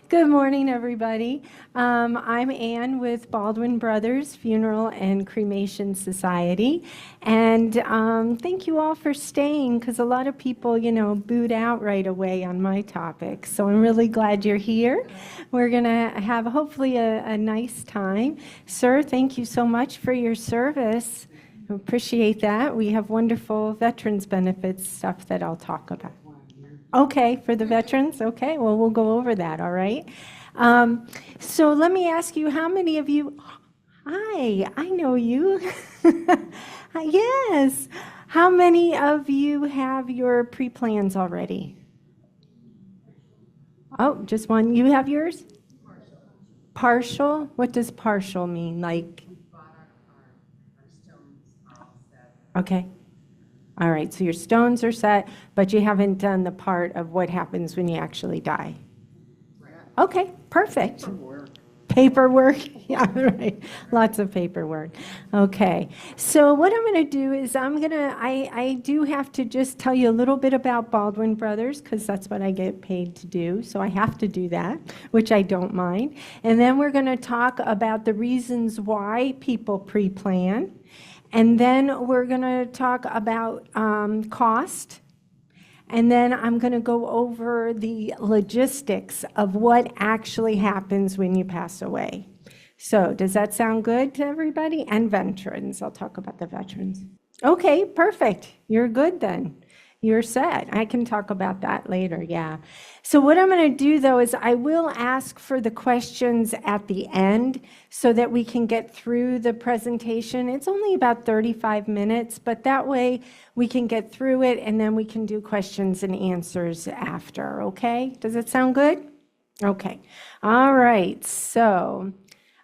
Good morning, everybody. I'm Ann with Baldwin Brothers Funeral and Cremation Society. And thank you all for staying, because a lot of people, booed out right away on my topic. So I'm really glad you're here. We're going to have hopefully a nice time. Sir, thank you so much for your service. I appreciate that. We have wonderful veterans benefits stuff that I'll talk about. Okay, for the veterans? Okay, well, we'll go over that, all right? So let me ask you, how many of you, hi, I know you. Yes. How many of you have your pre-plans already? Oh, just one. You have yours? Partial? What does partial mean? Like, okay. All right, so your stones are set, but you haven't done the part of what happens when you actually die. Okay, perfect. Paperwork. Yeah, right. Lots of paperwork. Okay. So what I'm going to do is I do have to just tell you a little bit about Baldwin Brothers, because that's what I get paid to do. So I have to do that, which I don't mind. And then we're going to talk about the reasons why people pre-plan. And then we're going to talk about cost. And then I'm going to go over the logistics of what actually happens when you pass away. So does that sound good to everybody? And veterans. I'll talk about the veterans. Okay, perfect. You're good then. You're set. I can talk about that later, yeah. So what I'm going to do, though, is I will ask for the questions at the end so that we can get through the presentation. It's only about 35 minutes, but that way we can get through it, and then we can do questions and answers after, okay? Does it sound good? Okay. All right. So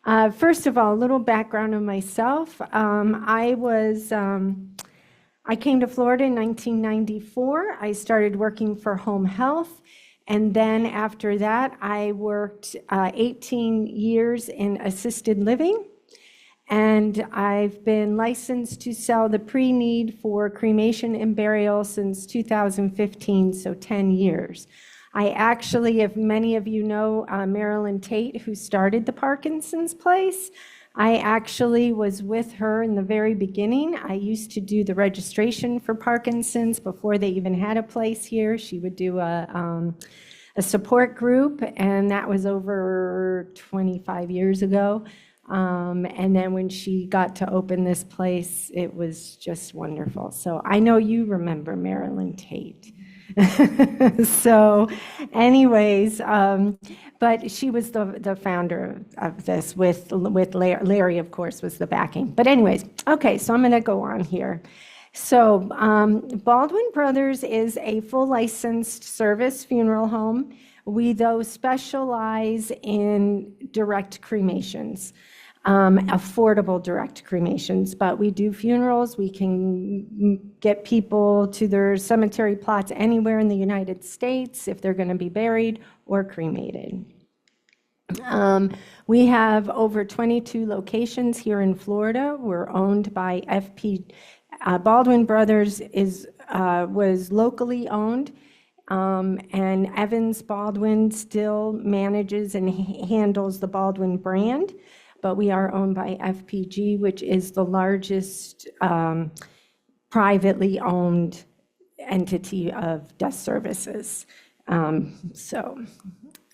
first of all, a little background of myself. I came to Florida in 1994. I started working for Home Health. And then after that, I worked 18 years in assisted living. And I've been licensed to sell the pre-need for cremation and burial since 2015, so 10 years. I actually, if many of you know Marilyn Tate, who started the Parkinson's Place, I actually was with her in the very beginning. I used to do the registration for Parkinson's before they even had a place here. She would do a support group, and that was over 25 years ago. And then when she got to open this place, it was just wonderful. So I know you remember Marilyn Tate. So anyways, but she was the founder of this with Larry, of course, was the backing. But anyways, okay, so I'm going to go on here. So Baldwin Brothers is a full licensed service funeral home. We, though, specialize in direct cremations. Affordable direct cremations, but we do funerals. We can get people to their cemetery plots anywhere in the United States if they're going to be buried or cremated. We have over 22 locations here in Florida. We're owned by FP. Baldwin Brothers was locally owned. And Evans Baldwin still manages and handles the Baldwin brand. But we are owned by FPG, which is the largest privately owned entity of death services. And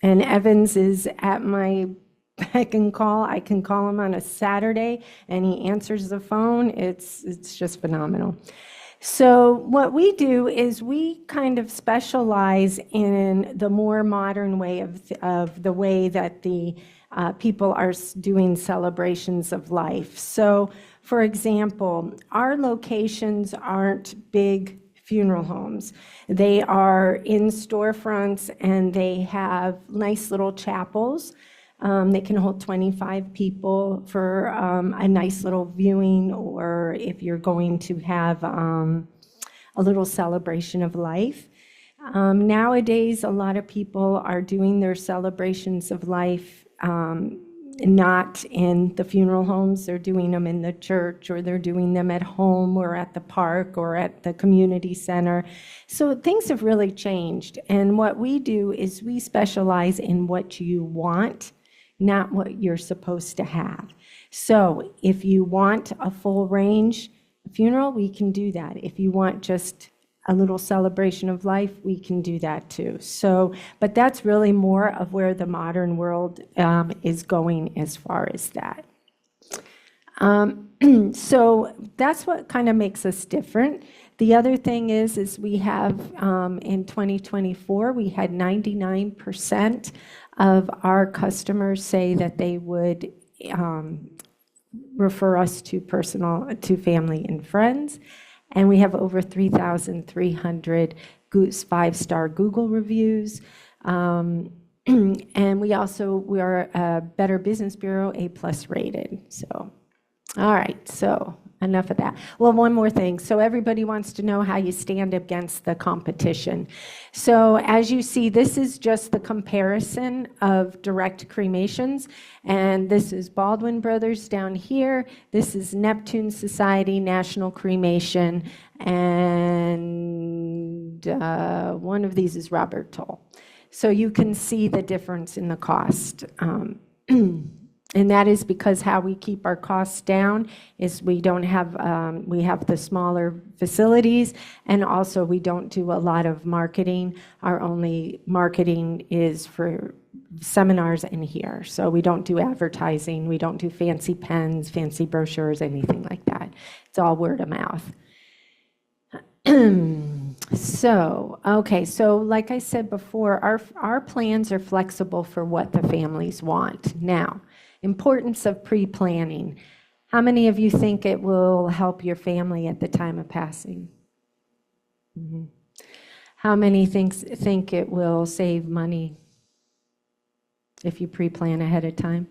Evans is at my beck and call. I can call him on a Saturday, and he answers the phone. It's just phenomenal. So what we do is we kind of specialize in the more modern way of the way that the people are doing celebrations of life. So, for example, our locations aren't big funeral homes. They are in storefronts, and they have nice little chapels. They can hold 25 people for a nice little viewing, or if you're going to have a little celebration of life. Nowadays, a lot of people are doing their celebrations of life not in the funeral homes. They're doing them in the church, or they're doing them at home or at the park or at the community center. So things have really changed. And what we do is we specialize in what you want, not what you're supposed to have. So if you want a full range funeral, we can do that. If you want just a little celebration of life, we can do that too. So, but that's really more of where the modern world is going as far as that. So that's what kind of makes us different. The other thing is we have, in 2024, we had 99% of our customers say that they would refer us to family and friends. And we have over 3,300 5-star Google reviews. And we are a Better Business Bureau A+ rated. So, all right, so enough of that. Well, one more thing. So everybody wants to know how you stand against the competition. So as you see, this is just the comparison of direct cremations. And this is Baldwin Brothers down here. This is Neptune Society, National Cremation. And one of these is Robert Toll. So you can see the difference in the cost. And that is because how we keep our costs down is we don't have, we have the smaller facilities, and also we don't do a lot of marketing. Our only marketing is for seminars in here. So we don't do advertising, we don't do fancy pens, fancy brochures, anything like that. It's all word of mouth. So like I said before, our plans are flexible for what the families want. Now, importance of pre-planning. How many of you think it will help your family at the time of passing? Mm-hmm. How many think it will save money if you pre-plan ahead of time?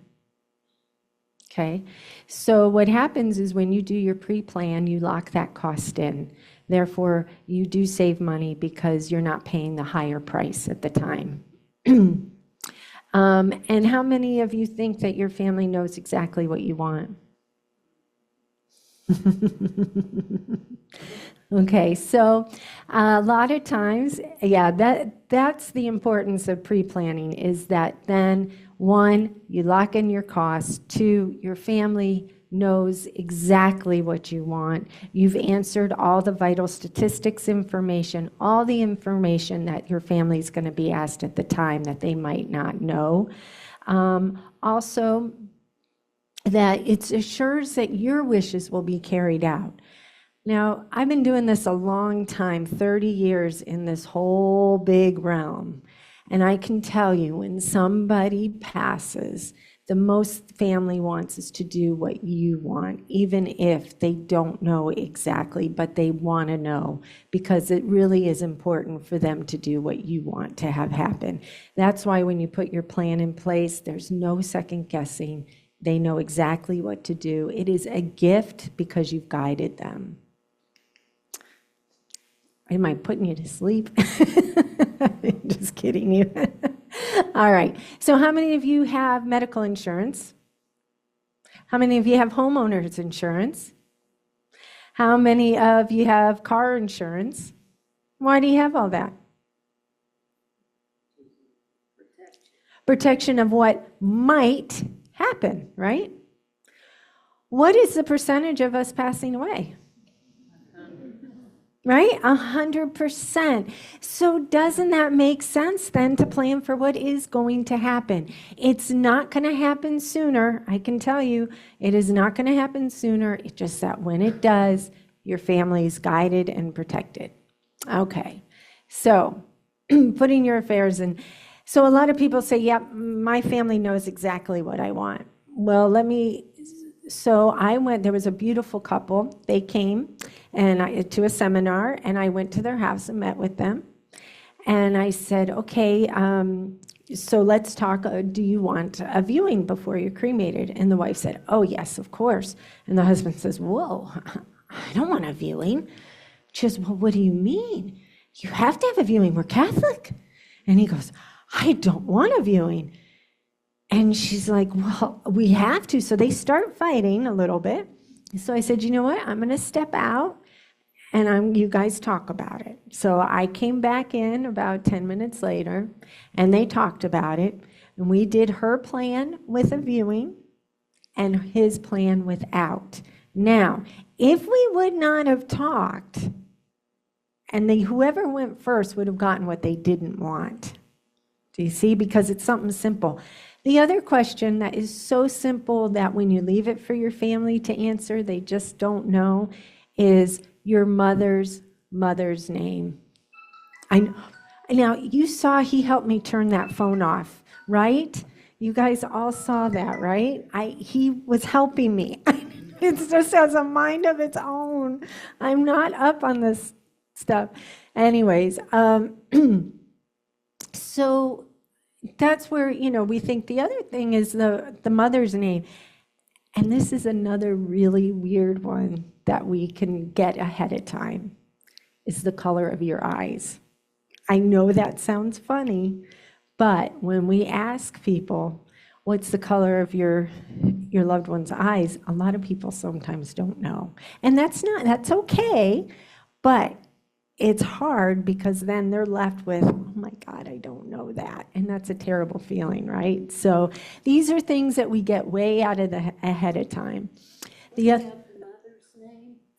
Okay, so what happens is when you do your pre-plan, you lock that cost in. Therefore, you do save money because you're not paying the higher price at the time. And how many of you think that your family knows exactly what you want? Okay, so a lot of times, yeah, that's the importance of pre-planning, is that then, one, you lock in your costs. Two, your family knows exactly what you want. You've answered all the vital statistics information, all the information that your family is going to be asked at the time that they might not know. Also, that it assures that your wishes will be carried out. Now, I've been doing this a long time, 30 years in this whole big realm. And I can tell you, when somebody passes, the most family wants is to do what you want, even if they don't know exactly, but they want to know, because it really is important for them to do what you want to have happen. That's why when you put your plan in place, there's no second guessing. They know exactly what to do. It is a gift because you've guided them. Am I putting you to sleep? Just kidding you. All right. So how many of you have medical insurance? How many of you have homeowners insurance? How many of you have car insurance? Why do you have all that? Protection of what might happen, right? What is the percentage of us passing away? Right? 100%. So doesn't that make sense then to plan for what is going to happen? It's not going to happen sooner. I can tell you, it is not going to happen sooner. It's just that when it does, your family is guided and protected. Okay. So putting your affairs in. So a lot of people say, yep, my family knows exactly what I want. Well, so I went, there was a beautiful couple. They came to a seminar, and I went to their house and met with them. And I said, okay, so let's talk. Do you want a viewing before you're cremated? And the wife said, oh, yes, of course. And the husband says, whoa, I don't want a viewing. She goes, well, what do you mean? You have to have a viewing. We're Catholic. And he goes, I don't want a viewing. And she's like, well, we have to. So they start fighting a little bit. So I said, you know what? I'm going to step out and you guys talk about it. So I came back in about 10 minutes later and they talked about it. And we did her plan with a viewing and his plan without. Now, if we would not have talked, and whoever went first would have gotten what they didn't want. Do you see? Because it's something simple. The other question that is so simple that when you leave it for your family to answer, they just don't know, is your mother's name. Now, you saw he helped me turn that phone off, right? You guys all saw that, right? He was helping me. It just has a mind of its own. I'm not up on this stuff. Anyways, so that's where, we think the other thing is the mother's name. And this is another really weird one that we can get ahead of time, is the color of your eyes. I know that sounds funny, but when we ask people, what's the color of your loved one's eyes, a lot of people sometimes don't know. And that's okay, but it's hard because then they're left with, oh my God, I don't know that. And that's a terrible feeling, right? So these are things that we get way out of ahead of time.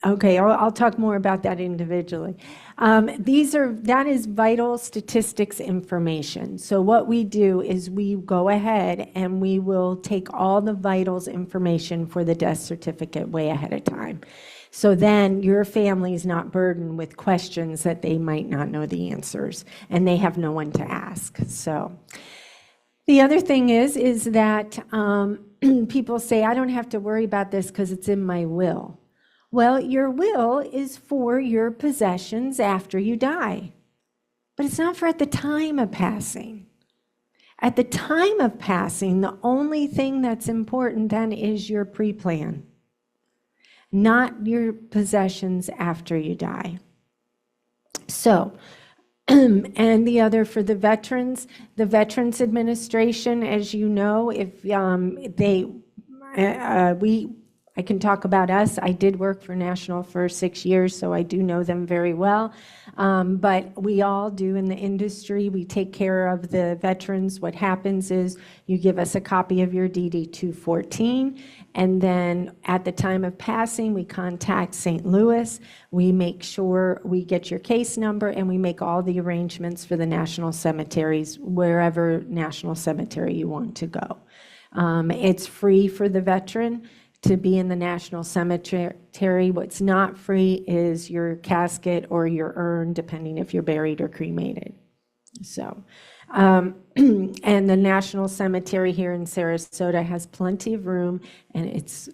Okay, I'll talk more about that individually. That is vital statistics information. So what we do is we go ahead and we will take all the vitals information for the death certificate way ahead of time. So then your family is not burdened with questions that they might not know the answers, and they have no one to ask. So the other thing is that people say, I don't have to worry about this because it's in my will. Well, your will is for your possessions after you die, but it's not for at the time of passing. At the time of passing, the only thing that's important then is your pre-plan, not your possessions after you die. So, and the other for the Veterans Administration, as you know, if I can talk about us. I did work for National for 6 years, so I do know them very well. But we all do in the industry. We take care of the veterans. What happens is you give us a copy of your DD-214, and then at the time of passing, we contact St. Louis. We make sure we get your case number, and we make all the arrangements for the national cemeteries, wherever national cemetery you want to go. It's free for the veteran to be in the National Cemetery. What's not free is your casket or your urn, depending if you're buried or cremated. So, and the National Cemetery here in Sarasota has plenty of room, and it's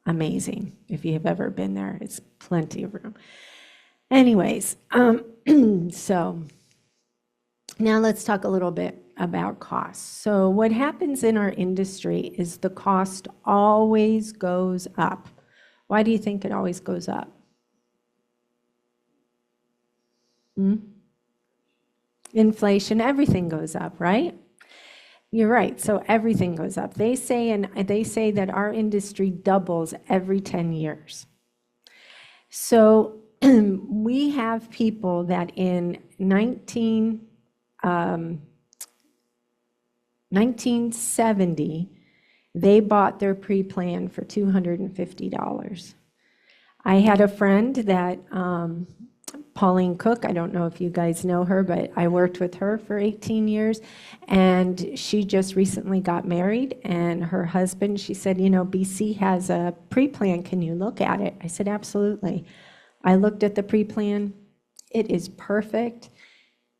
amazing. If you have ever been there, it's plenty of room. Anyways, so now let's talk a little bit about costs. So what happens in our industry is the cost always goes up. Why do you think it always goes up? Inflation, everything goes up, right? You're right. So everything goes up. They say that our industry doubles every 10 years. So we have people that in 1970, they bought their pre-plan for $250. I had a friend that, Pauline Cook, I don't know if you guys know her, but I worked with her for 18 years, and she just recently got married, and her husband, she said, BC has a pre-plan, can you look at it? I said, absolutely. I looked at the pre-plan. It is perfect.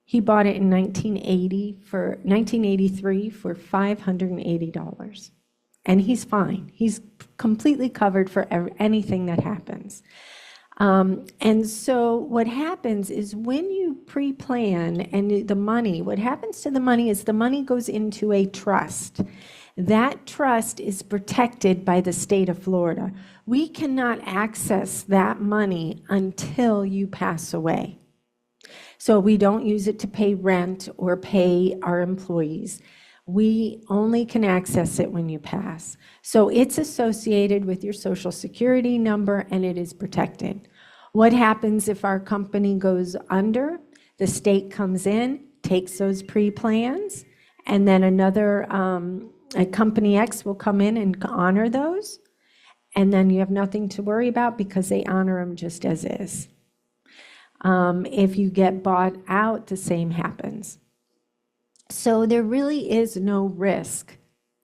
He bought it in 1983 for $580. And he's fine. He's completely covered for anything that happens. And so what happens is when you pre-plan and the money, what happens to the money is the money goes into a trust. That trust is protected by the state of Florida. We cannot access that money until you pass away. So we don't use it to pay rent or pay our employees. We only can access it when you pass. So it's associated with your Social Security number and it is protected. What happens if our company goes under? The state comes in, takes those pre-plans, and then another, a company X will come in and honor those. And then you have nothing to worry about because they honor them just as is. If you get bought out, the same happens. So there really is no risk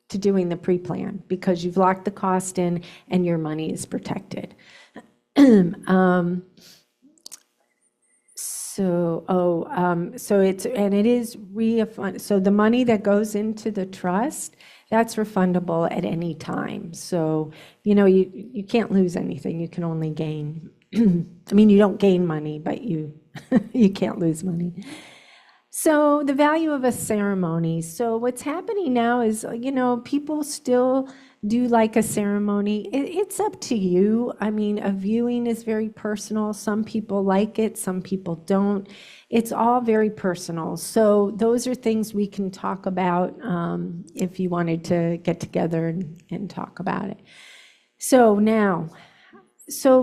to doing the pre-plan because you've locked the cost in and your money is protected. So it is refund. So the money that goes into the trust, that's refundable at any time. So, you can't lose anything. You can only gain. I mean, you don't gain money, but you can't lose money. So the value of a ceremony. So what's happening now is, people still do like a ceremony. It's up to you. I mean, a viewing is very personal. Some people like it, some people don't. It's all very personal. So those are things we can talk about if you wanted to get together and talk about it. So now,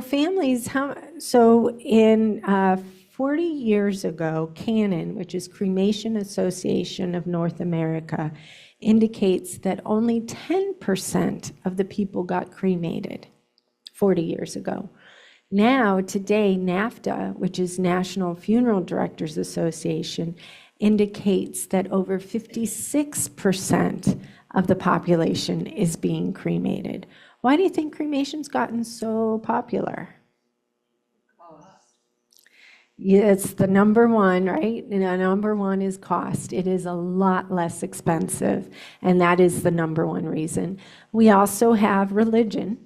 families, in 40 years ago, Canon, which is Cremation Association of North America, indicates that only 10% of the people got cremated 40 years ago. Now, today, NAFTA, which is National Funeral Directors Association, indicates that over 56% of the population is being cremated. Why do you think cremation's gotten so popular? Yeah, it's the number one, right? Number one is cost. It is a lot less expensive, and that is the number one reason. We also have religion.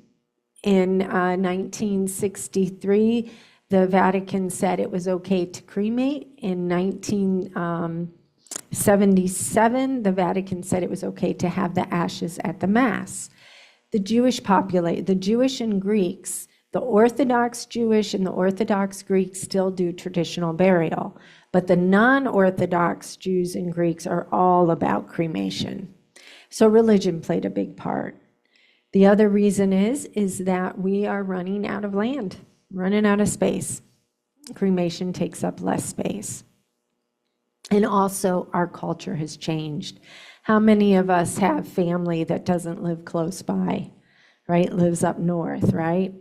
In 1963, the Vatican said it was okay to cremate. In 1977, the Vatican said it was okay to have the ashes at the Mass. The Jewish and Greeks, the Orthodox Jewish and the Orthodox Greeks still do traditional burial, but the non-Orthodox Jews and Greeks are all about cremation. So religion played a big part. The other reason is that we are running out of land, running out of space. Cremation takes up less space. And also our culture has changed. How many of us have family that doesn't live close by, right? Lives up north, right?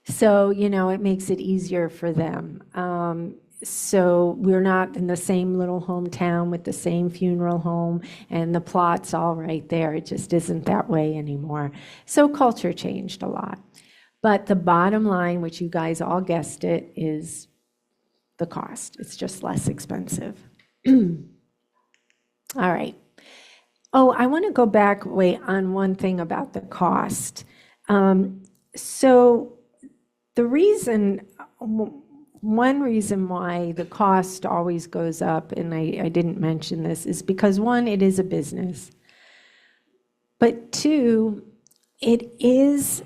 So, it makes it easier for them. So we're not in the same little hometown with the same funeral home and the plot's all right there. It just isn't that way anymore. So culture changed a lot. But the bottom line, which you guys all guessed it, is the cost. It's just less expensive. All right. Oh, I want to go back, on one thing about the cost. So the one reason why the cost always goes up, and I didn't mention this, is because one, it is a business. But two, it is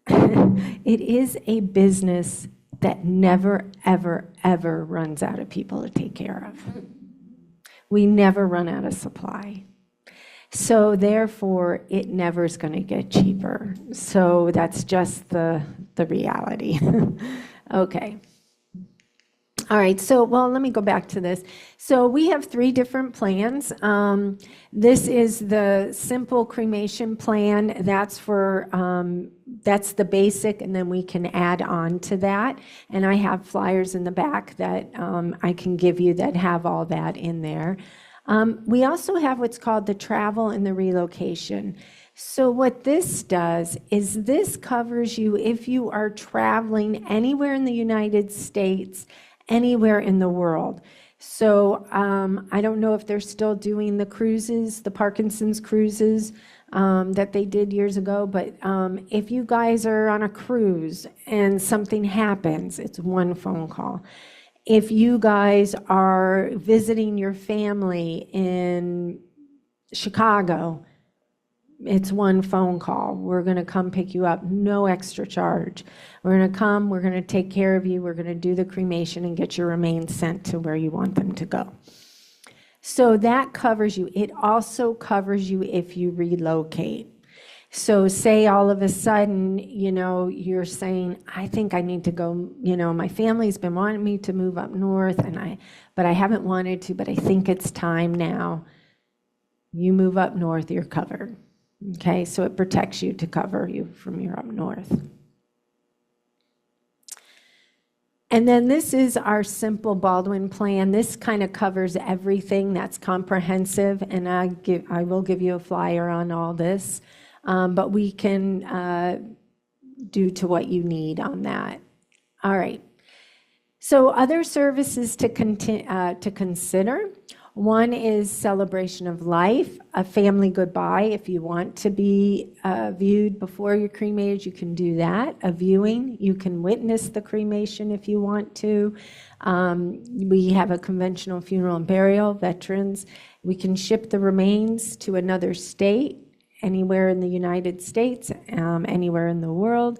a business that never, ever, ever runs out of people to take care of. We never run out of supply. So therefore, it never is going to get cheaper. So that's just the reality. Okay. All right, let me go back to this. So we have 3 different plans. This is the simple cremation plan. That's that's the basic, and then we can add on to that. And I have flyers in the back that I can give you that have all that in there. We also have what's called the travel and the relocation. So what this does is this covers you if you are traveling anywhere in the United States, anywhere in the world. So I don't know if they're still doing the cruises, the Parkinson's cruises that they did years ago, but if you guys are on a cruise and something happens, it's one phone call. If you guys are visiting your family in Chicago, it's one phone call. We're going to come pick you up, no extra charge. We're going to come, we're going to take care of you, we're going to do the cremation and get your remains sent to where you want them to go. So that covers you. It also covers you if you relocate. So say all of a sudden, you're saying, I think I need to go, my family's been wanting me to move up north but I haven't wanted to, but I think it's time now. You move up north, you're covered. Okay, so it protects you to cover you from your up north. And then this is our simple Baldwin plan. This kind of covers everything. That's comprehensive, and I will give you a flyer on all this, but we can do to what you need on that. All right. So other services to consider. One is celebration of life, a family goodbye. If you want to be viewed before you're cremated, you can do that. A viewing, you can witness the cremation if you want to. We have a conventional funeral and burial, veterans. We can ship the remains to another state, anywhere in the United States, anywhere in the world.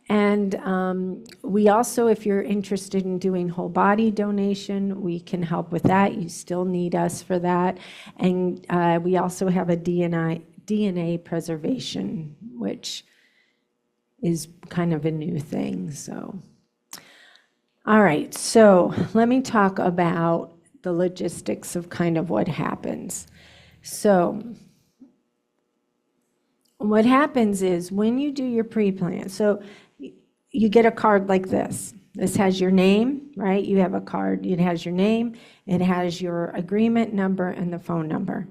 And we also, if you're interested in doing whole body donation, we can help with that. You still need us for that. And we also have a DNA preservation, which is kind of a new thing. So, all right, so let me talk about the logistics of kind of what happens. So what happens is when you do your pre-plan, so you get a card like this. This has your name, right? You have a card. It has your name. It has your agreement number and the phone number.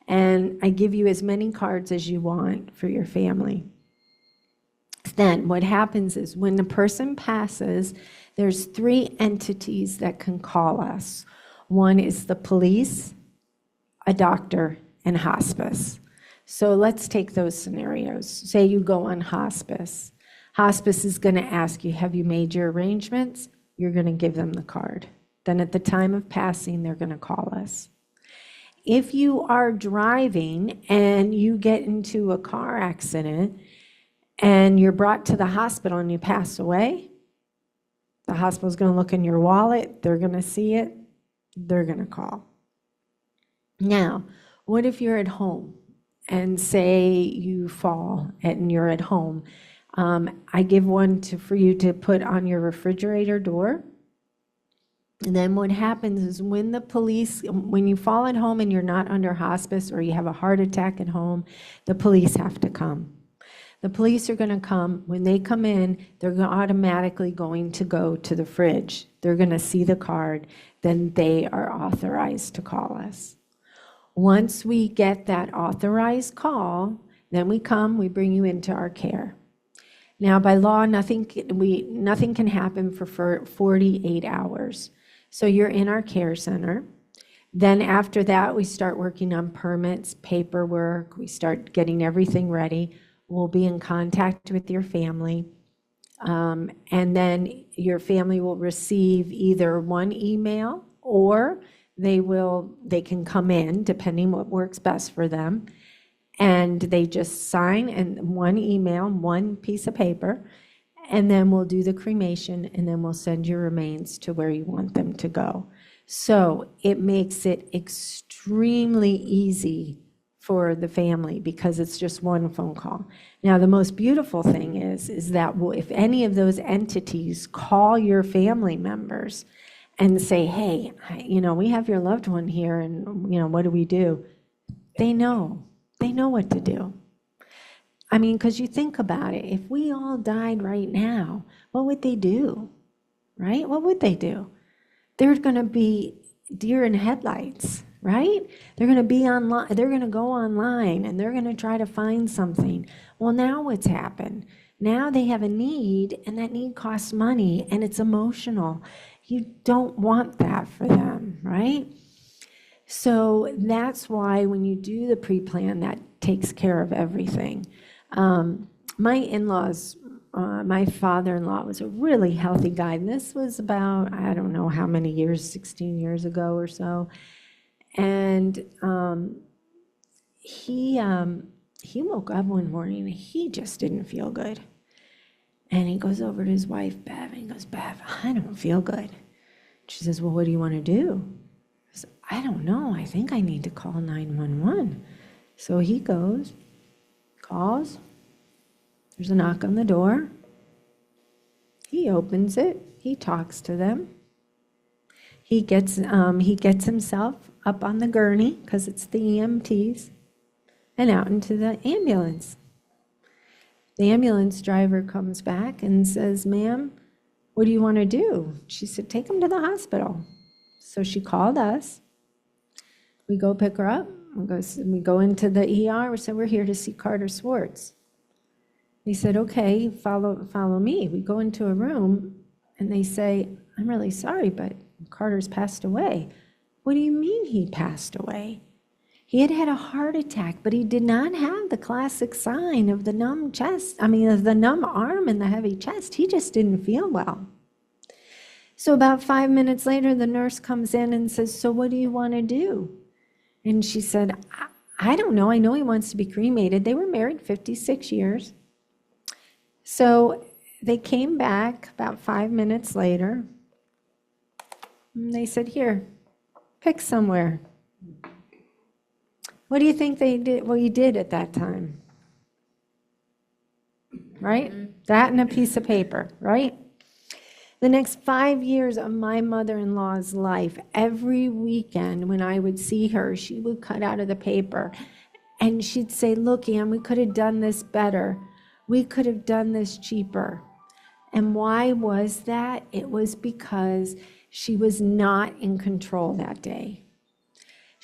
And I give you as many cards as you want for your family. Then what happens is when the person passes, there's 3 entities that can call us. One is the police, a doctor, and hospice. So let's take those scenarios. Say you go on hospice. Hospice is going to ask you, have you made your arrangements? You're going to give them the card. Then at the time of passing, they're going to call us. If you are driving and you get into a car accident and you're brought to the hospital and you pass away, the hospital's going to look in your wallet. They're going to see it. They're going to call. Now, what if you're at home and say you fall and you're at home? I give one for you to put on your refrigerator door. And then what happens is when you fall at home and you're not under hospice or you have a heart attack at home, the police have to come. The police are going to come. When they come in, they're automatically going to go to the fridge. They're going to see the card. Then they are authorized to call us. Once we get that authorized call, then we bring you into our care. Now, by law, nothing can happen for 48 hours. So you're in our care center. Then after that, we start working on permits, paperwork. We start getting everything ready. We'll be in contact with your family. And then your family will receive either one email or they can come in, depending what works best for them. And they just sign and one email, one piece of paper, and then we'll do the cremation, and then we'll send your remains to where you want them to go. So it makes it extremely easy for the family because it's just one phone call. Now, the most beautiful thing is that if any of those entities call your family members and say, hey, we have your loved one here, and, what do we do? They know what to do. I mean, because you think about it, if we all died right now, what would they do, right? What would they do? They're going to be deer in headlights, right? They're going to be online. They're going to go online and they're going to try to find something. Well, now what's happened? Now they have a need, and that need costs money, and it's emotional. You don't want that for them, right? So that's why when you do the pre-plan, that takes care of everything. My in-laws, my father-in-law was a really healthy guy. And this was about, I don't know how many years, 16 years ago or so. And he woke up one morning and he just didn't feel good. And he goes over to his wife, Bev, and he goes, Bev, I don't feel good. She says, well, what do you want to do? So, I don't know. I think I need to call 911. So he goes, calls. There's a knock on the door. He opens it. He talks to them. He gets himself up on the gurney, because it's the EMTs, and out into the ambulance. The ambulance driver comes back and says, "Ma'am, what do you want to do?" She said, "Take him to the hospital." So she called us. We go pick her up. We go into the ER. We said, "We're here to see Carter Swartz." He said, "Okay, follow me." We go into a room, and they say, "I'm really sorry, but Carter's passed away." "What do you mean he passed away?" He had had a heart attack, but he did not have the classic sign of the numb chest, of the numb arm and the heavy chest. He just didn't feel well. So about 5 minutes later, the nurse comes in and says, "So what do you want to do?" And she said, I don't know. I know he wants to be cremated." They were married 56 years. So they came back about 5 minutes later, and they said, "Here, pick somewhere." What do you think they did? Well, you did at that time, right? That and a piece of paper, right? The next 5 years of my mother-in-law's life, every weekend when I would see her, she would cut out of the paper and she'd say, "Look, Ann, we could have done this better. We could have done this cheaper." And why was that? It was because she was not in control that day.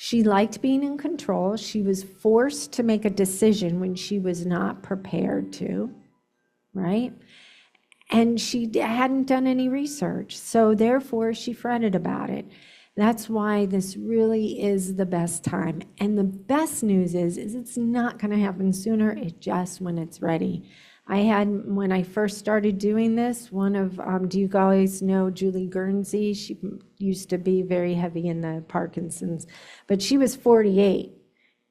She liked being in control. She was forced to make a decision when she was not prepared to, right? And she hadn't done any research, so therefore she fretted about it. That's why this really is the best time. And the best news is it's not going to happen sooner, it's just when it's ready. When I first started doing this, do you guys know Julie Guernsey? She used to be very heavy in the Parkinson's, but she was 48.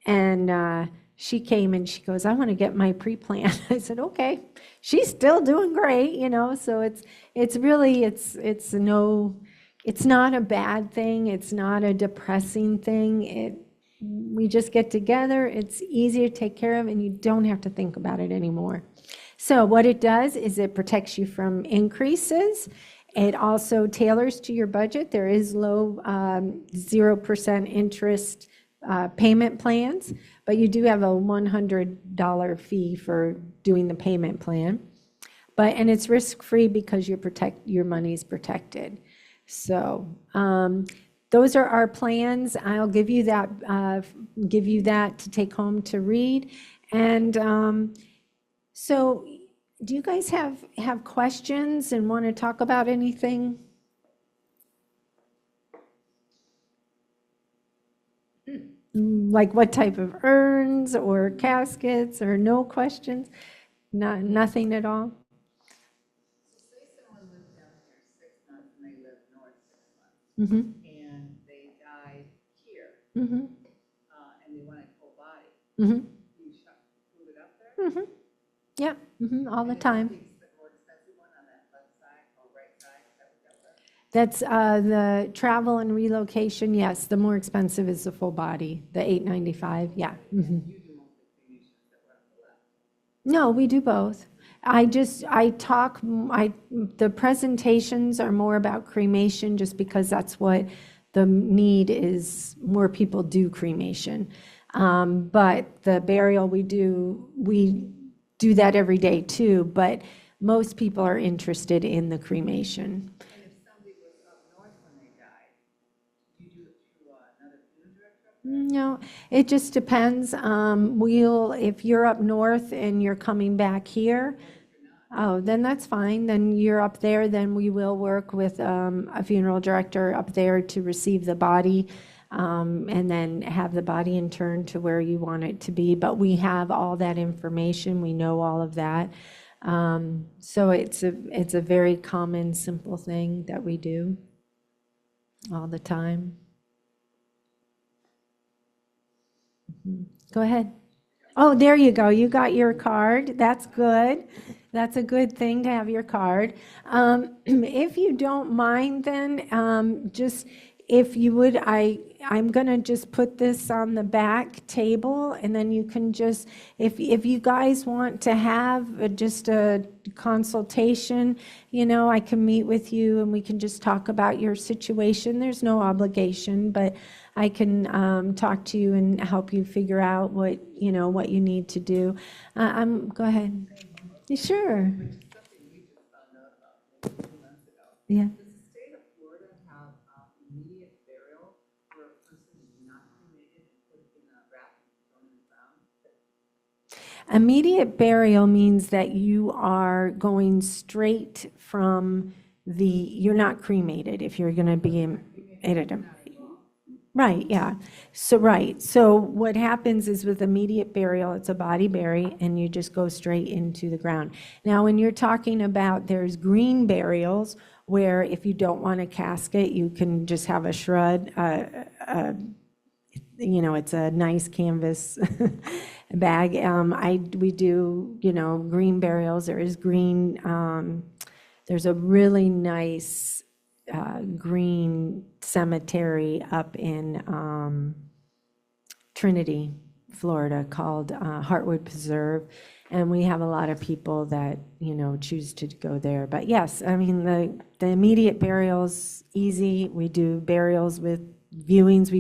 And she came and she goes, "I want to get my pre-plan." I said, "Okay." She's still doing great, so it's not a bad thing. It's not a depressing thing. We just get together. It's easier to take care of, and you don't have to think about it anymore. So what it does is it protects you from increases. It also tailors to your budget. There is low 0% interest payment plans, but you do have a $100 fee for doing the payment plan. And it's risk-free because your money's protected. So those are our plans. I'll give you that to take home to read. And so do you guys have questions and want to talk about anything? Like what type of urns or caskets, or no questions? Nothing at all? So say someone lived down here 6 months and they lived north 6 months, and they died here, and they want a full body. You move it up there? Yeah, all the time. The more expensive one on that left side or right side, is that what that was? That's the travel and relocation. Yes, the more expensive is the full body, the $895. Yeah. You do mostly cremations that were on the left. No, we do both. The presentations are more about cremation just because that's what the need is. More people do cremation. But the burial we do that every day too, but most people are interested in the cremation. And if somebody was up north when they died, do you do it through another funeral director up there? No, it just depends. If you're up north and you're coming back here, then that's fine. Then you're up there, then we will work with a funeral director up there to receive the body, and then have the body interned to where you want it to be. But we have all that information. We know all of that. So it's a very common, simple thing that we do all the time. Go ahead. Oh, there you go. You got your card. That's good. That's a good thing to have your card. If you don't mind, then just if you would, I'm going to just put this on the back table, and then you can just, if you guys want to have just a consultation, I can meet with you and we can just talk about your situation. There's no obligation, but I can talk to you and help you figure out what you need to do. Go ahead. Sure. Which is something we just found out about maybe 2 months ago. Yeah. Does the state of Florida have immediate burial where a person is not cremated and put in a raft and thrown in the ground? Immediate burial means that you are going straight from you're not cremated if you're going to be in it. Right, yeah. So what happens is with immediate burial, it's a body bury, and you just go straight into the ground. Now, when you're talking about there's green burials, where if you don't want a casket, you can just have a shroud, it's a nice canvas bag. We do, green burials. There is green, there's a really nice green cemetery up in Trinity, Florida, called Heartwood Preserve. And we have a lot of people that, choose to go there. But yes, I mean, the immediate burials, easy. We do burials with viewings.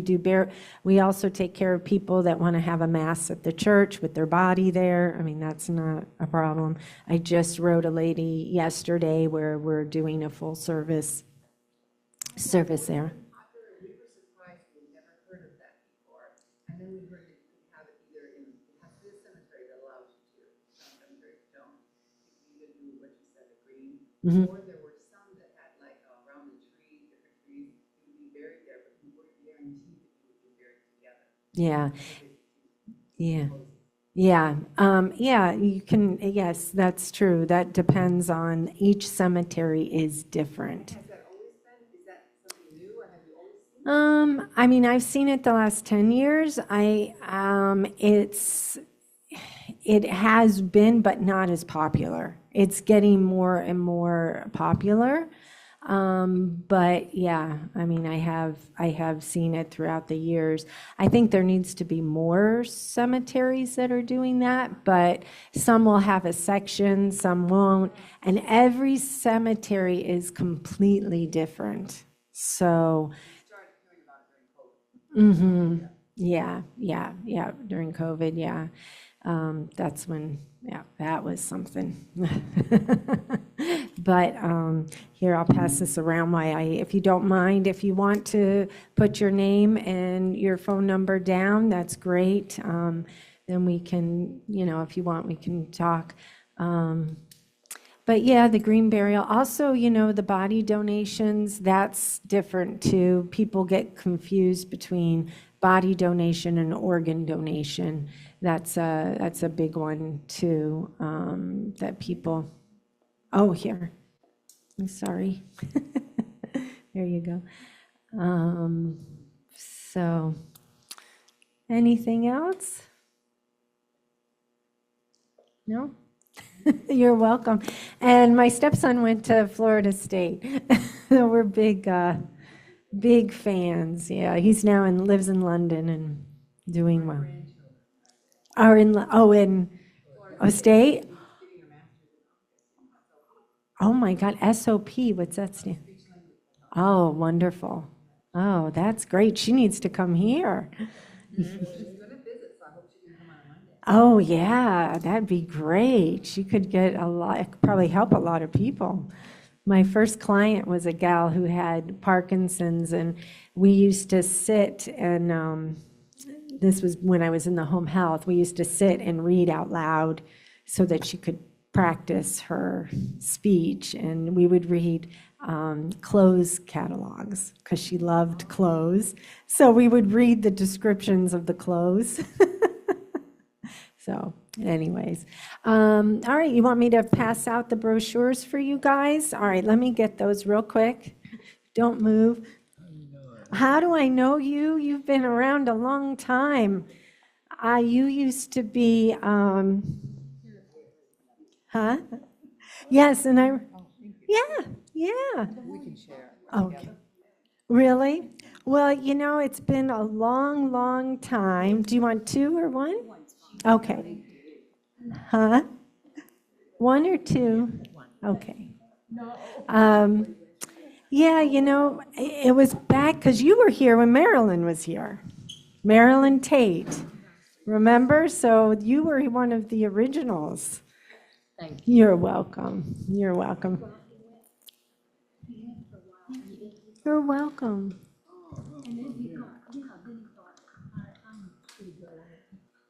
We also take care of people that want to have a mass at the church with their body there. I mean, that's not a problem. I just wrote a lady yesterday where we're doing a full service there. We were surprised, we'd never heard of that before. And then we heard that you can have it either it has this cemetery that allows you to, some cemeteries don't. You can either do what you said, a green, or there were some that had like around the tree, different trees, you would be buried there, but you weren't guaranteed that you would be buried together. Yeah. You can, yes, that's true. That depends on, each cemetery is different. Has that always been? Is that something new, or have you always seen it? I mean, I've seen it the last 10 years. It has been, but not as popular. It's getting more and more popular. But yeah, I mean, I have seen it throughout the years. I think there needs to be more cemeteries that are doing that, but some will have a section, some won't, and every cemetery is completely different. So, Started hearing about it during COVID. yeah, during COVID, yeah. That's when, that was something. But here, I'll pass this around if you don't mind, if you want to put your name and your phone number down, that's great. Then we can, if you want, we can talk. But yeah, the green burial. Also, the body donations, that's different too. People get confused between body donation and organ donation. That's a big one too, that people, here. I'm sorry. There you go. So, anything else? No? You're welcome. And my stepson went to Florida State. So we're big fans. Yeah, he's now lives in London and doing well. In State? Oh my God, SOP, what's that stand? Oh, wonderful. Oh, that's great. She needs to come here. She's going to visit, so I hope she can come on Monday. Oh, yeah, that'd be great. She could probably help a lot of people. My first client was a gal who had Parkinson's, and we used to sit and this was when I was in the home health. We used to sit and read out loud so that she could practice her speech, and we would read clothes catalogs because she loved clothes. So we would read the descriptions of the clothes. So anyways, all right, you want me to pass out the brochures for you guys? All right, let me get those real quick. Don't move. How do I know you? You've been around a long time. You used to be, Yes, and yeah. We can share. Okay. Really? Well, it's been a long, long time. Do you want two or one? Okay. Huh? One or two? Okay. Yeah, it was back because you were here when Marilyn was here. Marilyn Tate. Remember? So you were one of the originals. Thank you. You're welcome. You're welcome. You're welcome.